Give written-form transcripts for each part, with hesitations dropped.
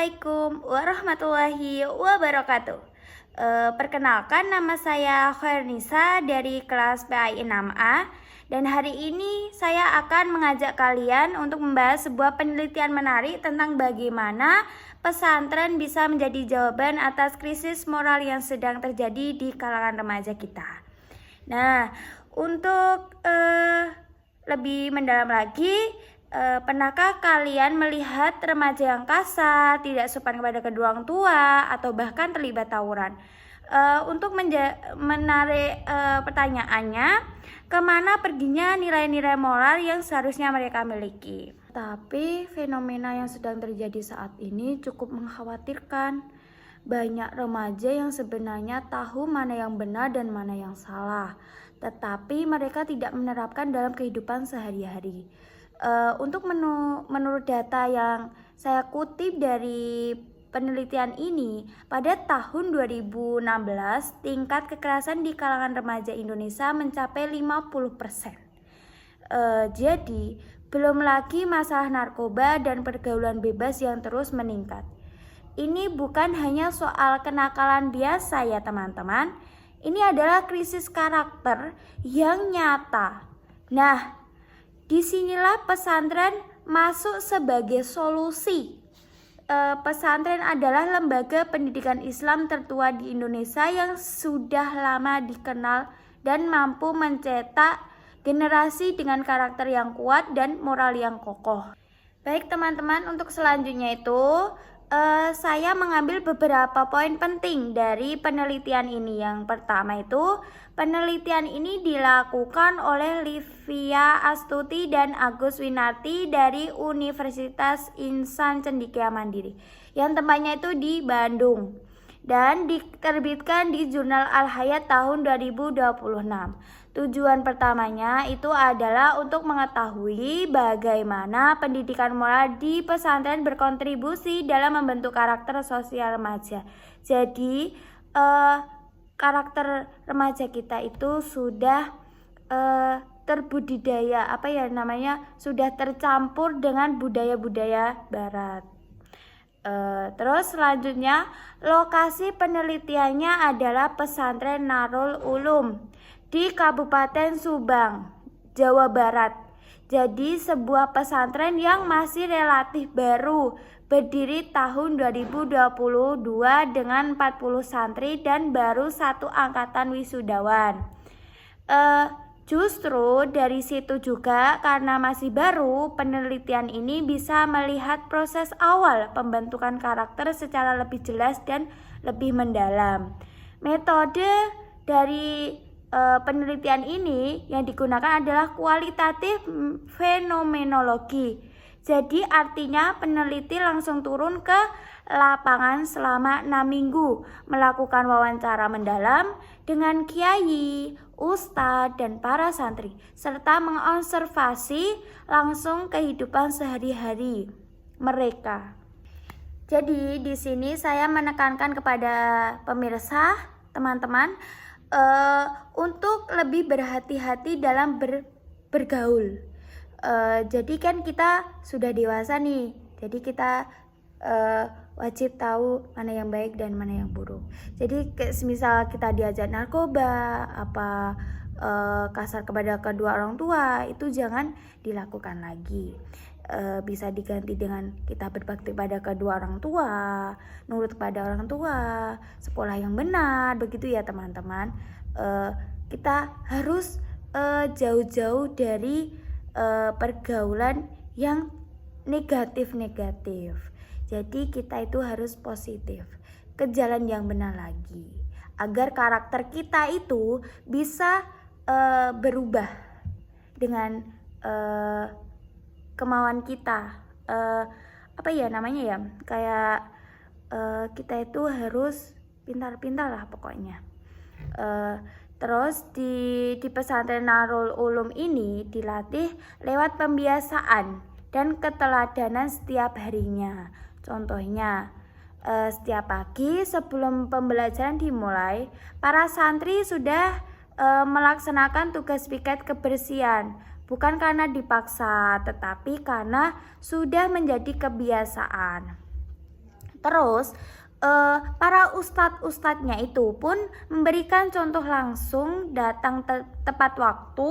Assalamualaikum warahmatullahi wabarakatuh. Perkenalkan, nama saya Khairnisa dari kelas PAI 6A, dan hari ini saya akan mengajak kalian untuk membahas sebuah penelitian menarik tentang bagaimana pesantren bisa menjadi jawaban atas krisis moral yang sedang terjadi di kalangan remaja kita. Nah, untuk lebih mendalam lagi, pernahkah kalian melihat remaja yang kasar, tidak sopan kepada kedua orang tua, atau bahkan terlibat tawuran? Untuk menarik pertanyaannya, kemana perginya nilai-nilai moral yang seharusnya mereka miliki? Tapi fenomena yang sedang terjadi saat ini cukup mengkhawatirkan. Banyak remaja yang sebenarnya tahu mana yang benar dan mana yang salah, tetapi mereka tidak menerapkan dalam kehidupan sehari-hari. Untuk menurut data yang saya kutip dari penelitian ini, pada tahun 2016 tingkat kekerasan di kalangan remaja Indonesia mencapai 50%. Jadi belum lagi masalah narkoba dan pergaulan bebas yang terus meningkat. Ini bukan hanya soal kenakalan biasa ya teman-teman. Ini adalah krisis karakter yang nyata. Nah, disinilah pesantren masuk sebagai solusi. Pesantren adalah lembaga pendidikan Islam tertua di Indonesia yang sudah lama dikenal dan mampu mencetak generasi dengan karakter yang kuat dan moral yang kokoh. Baik teman-teman, untuk selanjutnya itu saya mengambil beberapa poin penting dari penelitian ini. Yang pertama itu, penelitian ini dilakukan oleh Livia Astuti dan Agus Winarti dari Universitas Insan Cendekia Mandiri, yang tempatnya itu di Bandung, dan diterbitkan di Jurnal Al-Hayat tahun 2026. Tujuan pertamanya itu adalah untuk mengetahui bagaimana pendidikan moral di pesantren berkontribusi dalam membentuk karakter sosial remaja. Jadi karakter remaja kita itu sudah terbudidaya, sudah tercampur dengan budaya-budaya barat. Terus selanjutnya, lokasi penelitiannya adalah pesantren Narul Ulum di Kabupaten Subang, Jawa Barat. Jadi sebuah pesantren yang masih relatif baru, berdiri tahun 2022 dengan 40 santri dan baru 1 angkatan wisudawan. Justru dari situ juga, karena masih baru, penelitian ini bisa melihat proses awal pembentukan karakter secara lebih jelas dan lebih mendalam. Metode dari penelitian ini yang digunakan adalah kualitatif fenomenologi. Jadi artinya peneliti langsung turun ke lapangan selama 6 minggu, melakukan wawancara mendalam dengan kiai, ustadz, dan para santri, serta mengobservasi langsung kehidupan sehari-hari mereka. Jadi di sini saya menekankan kepada pemirsa, teman-teman, untuk lebih berhati-hati dalam bergaul. Jadi kan kita sudah dewasa nih, jadi kita wajib tahu mana yang baik dan mana yang buruk. Jadi misal kita diajak narkoba, kasar kepada kedua orang tua, itu jangan dilakukan lagi. Bisa diganti dengan kita berbakti pada kedua orang tua, nurut pada orang tua, sekolah yang benar, begitu ya teman-teman. Kita harus jauh-jauh dari pergaulan yang negatif-negatif. Jadi kita itu harus positif, ke jalan yang benar lagi, agar karakter kita itu bisa berubah dengan kemauan kita. Kayak kita itu harus pintar-pintar lah pokoknya. Terus di pesantren Narul Ulum ini dilatih lewat pembiasaan dan keteladanan setiap harinya. Contohnya, setiap pagi sebelum pembelajaran dimulai, para santri sudah melaksanakan tugas piket kebersihan, bukan karena dipaksa, tetapi karena sudah menjadi kebiasaan. Terus para ustadz-ustadznya itu pun memberikan contoh langsung, datang tepat waktu,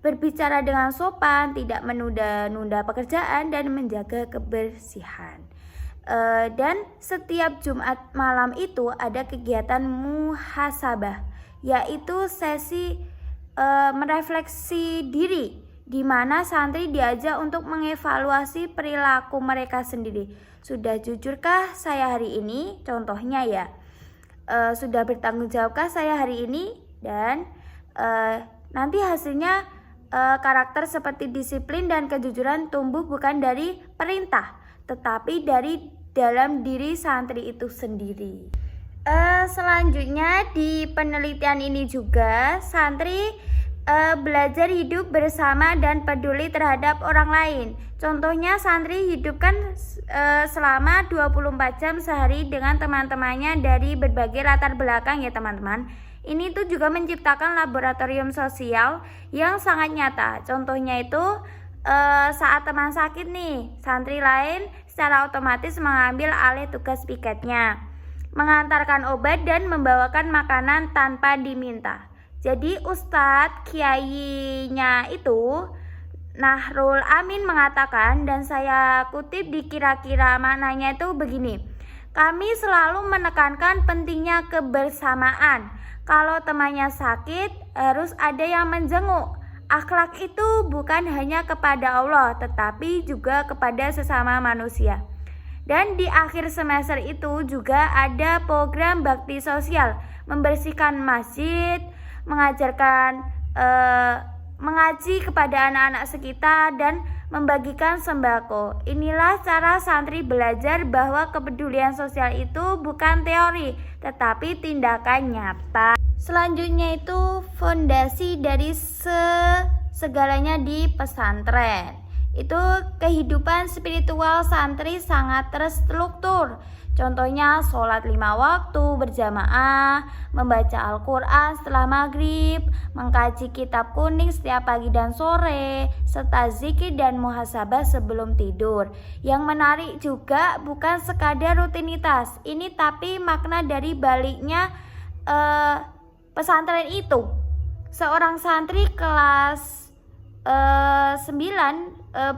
berbicara dengan sopan, tidak menunda-nunda pekerjaan, dan menjaga kebersihan. Dan setiap Jumat malam itu ada kegiatan muhasabah, yaitu sesi merefleksi diri, di mana santri diajak untuk mengevaluasi perilaku mereka sendiri. Sudah jujurkah saya hari ini? Contohnya ya, sudah bertanggung jawabkah saya hari ini? Dan nanti hasilnya karakter seperti disiplin dan kejujuran tumbuh bukan dari perintah, tetapi dari dalam diri santri itu sendiri. Selanjutnya di penelitian ini juga santri belajar hidup bersama dan peduli terhadap orang lain. Contohnya santri hidupkan selama 24 jam sehari dengan teman-temannya dari berbagai latar belakang ya teman-teman. Ini tuh juga menciptakan laboratorium sosial yang sangat nyata. Contohnya itu saat teman sakit nih, santri lain secara otomatis mengambil alih tugas piketnya, mengantarkan obat dan membawakan makanan tanpa diminta. Jadi Ustadz Kiainya itu Nahrul Amin mengatakan, dan saya kutip di kira-kira maknanya itu begini: kami selalu menekankan pentingnya kebersamaan. Kalau temannya sakit, harus ada yang menjenguk. Akhlak itu bukan hanya kepada Allah, tetapi juga kepada sesama manusia. Dan di akhir semester itu juga ada program bakti sosial, membersihkan masjid, mengajarkan mengaji kepada anak-anak sekitar, dan membagikan sembako. Inilah cara santri belajar bahwa kepedulian sosial itu bukan teori, tetapi tindakan nyata. Selanjutnya itu fondasi dari segalanya di pesantren. Itu kehidupan spiritual santri sangat terstruktur. Contohnya sholat 5 waktu berjamaah, membaca Al-Quran setelah maghrib, mengkaji kitab kuning setiap pagi dan sore, serta zikir dan muhasabah sebelum tidur. Yang menarik juga bukan sekadar rutinitas ini, tapi makna dari baliknya pesantren itu. Seorang santri kelas 9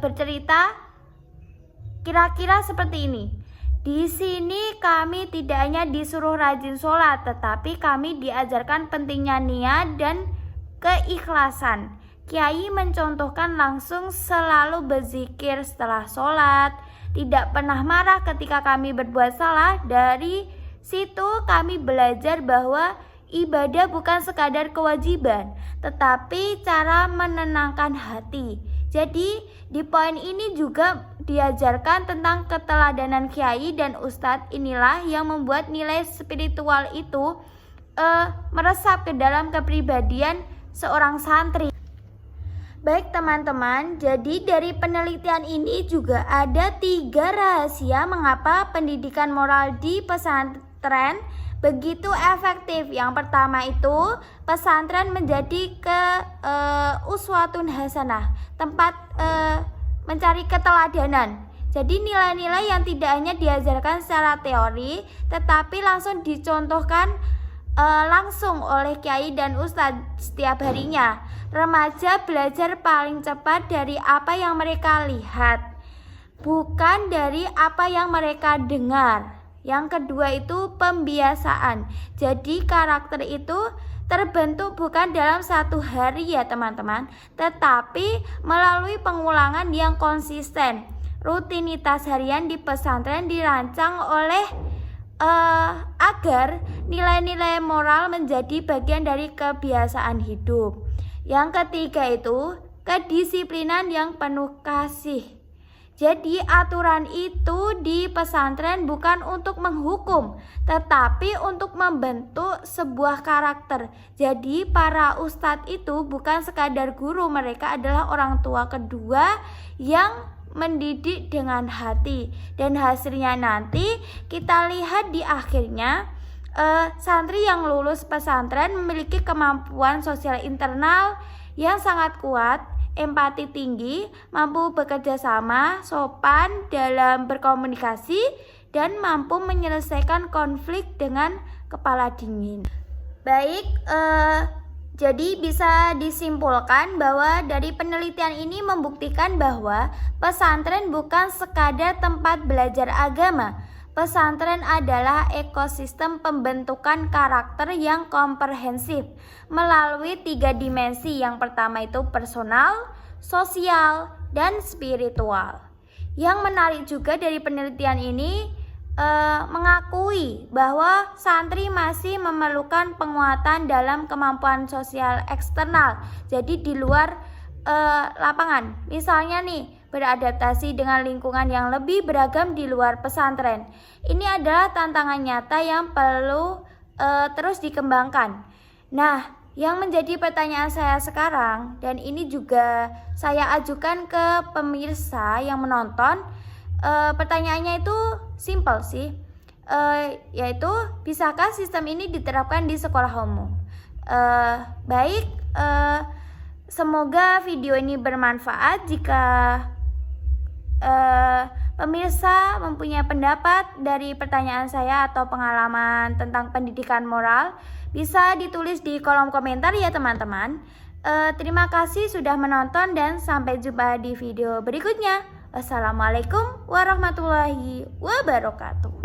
bercerita kira-kira seperti ini. Di sini kami tidak hanya disuruh rajin sholat, tetapi kami diajarkan pentingnya niat dan keikhlasan. Kiai mencontohkan langsung selalu berzikir setelah sholat, tidak pernah marah ketika kami berbuat salah. Dari situ kami belajar bahwa ibadah bukan sekadar kewajiban, tetapi cara menenangkan hati. Jadi di poin ini juga diajarkan tentang keteladanan kiai dan ustadz. Inilah yang membuat nilai spiritual itu meresap ke dalam kepribadian seorang santri. Baik teman-teman, jadi dari penelitian ini juga ada 3 rahasia mengapa pendidikan moral di pesantren begitu efektif. Yang pertama itu pesantren menjadi uswatun hasanah, tempat mencari keteladanan. Jadi nilai-nilai yang tidak hanya diajarkan secara teori, tetapi langsung dicontohkan langsung oleh kiai dan ustadz setiap harinya. Remaja belajar paling cepat dari apa yang mereka lihat, bukan dari apa yang mereka dengar. Yang kedua itu pembiasaan. Jadi karakter itu terbentuk bukan dalam satu hari ya teman-teman, tetapi melalui pengulangan yang konsisten. Rutinitas harian di pesantren dirancang oleh agar nilai-nilai moral menjadi bagian dari kebiasaan hidup. Yang ketiga itu kedisiplinan yang penuh kasih. Jadi aturan itu di pesantren bukan untuk menghukum, tetapi untuk membentuk sebuah karakter. Jadi para ustadz itu bukan sekadar guru, mereka adalah orang tua kedua yang mendidik dengan hati. Dan hasilnya nanti kita lihat di akhirnya, santri yang lulus pesantren memiliki kemampuan sosial internal yang sangat kuat, empati tinggi, mampu bekerja sama, sopan dalam berkomunikasi, dan mampu menyelesaikan konflik dengan kepala dingin. Baik, jadi bisa disimpulkan bahwa dari penelitian ini membuktikan bahwa pesantren bukan sekadar tempat belajar agama. Pesantren adalah ekosistem pembentukan karakter yang komprehensif melalui 3 dimensi. Yang pertama itu personal, sosial, dan spiritual. Yang menarik juga dari penelitian ini mengakui bahwa santri masih memerlukan penguatan dalam kemampuan sosial eksternal. Jadi di luar lapangan, misalnya nih beradaptasi dengan lingkungan yang lebih beragam di luar pesantren. Ini adalah tantangan nyata yang perlu terus dikembangkan. Nah, yang menjadi pertanyaan saya sekarang, dan ini juga saya ajukan ke pemirsa yang menonton, pertanyaannya itu simple sih, yaitu bisakah sistem ini diterapkan di sekolah umum? Baik, semoga video ini bermanfaat. Jika pemirsa mempunyai pendapat dari pertanyaan saya atau pengalaman tentang pendidikan moral, bisa ditulis di kolom komentar ya teman-teman. Terima kasih sudah menonton dan sampai jumpa di video berikutnya. Wassalamualaikum warahmatullahi wabarakatuh.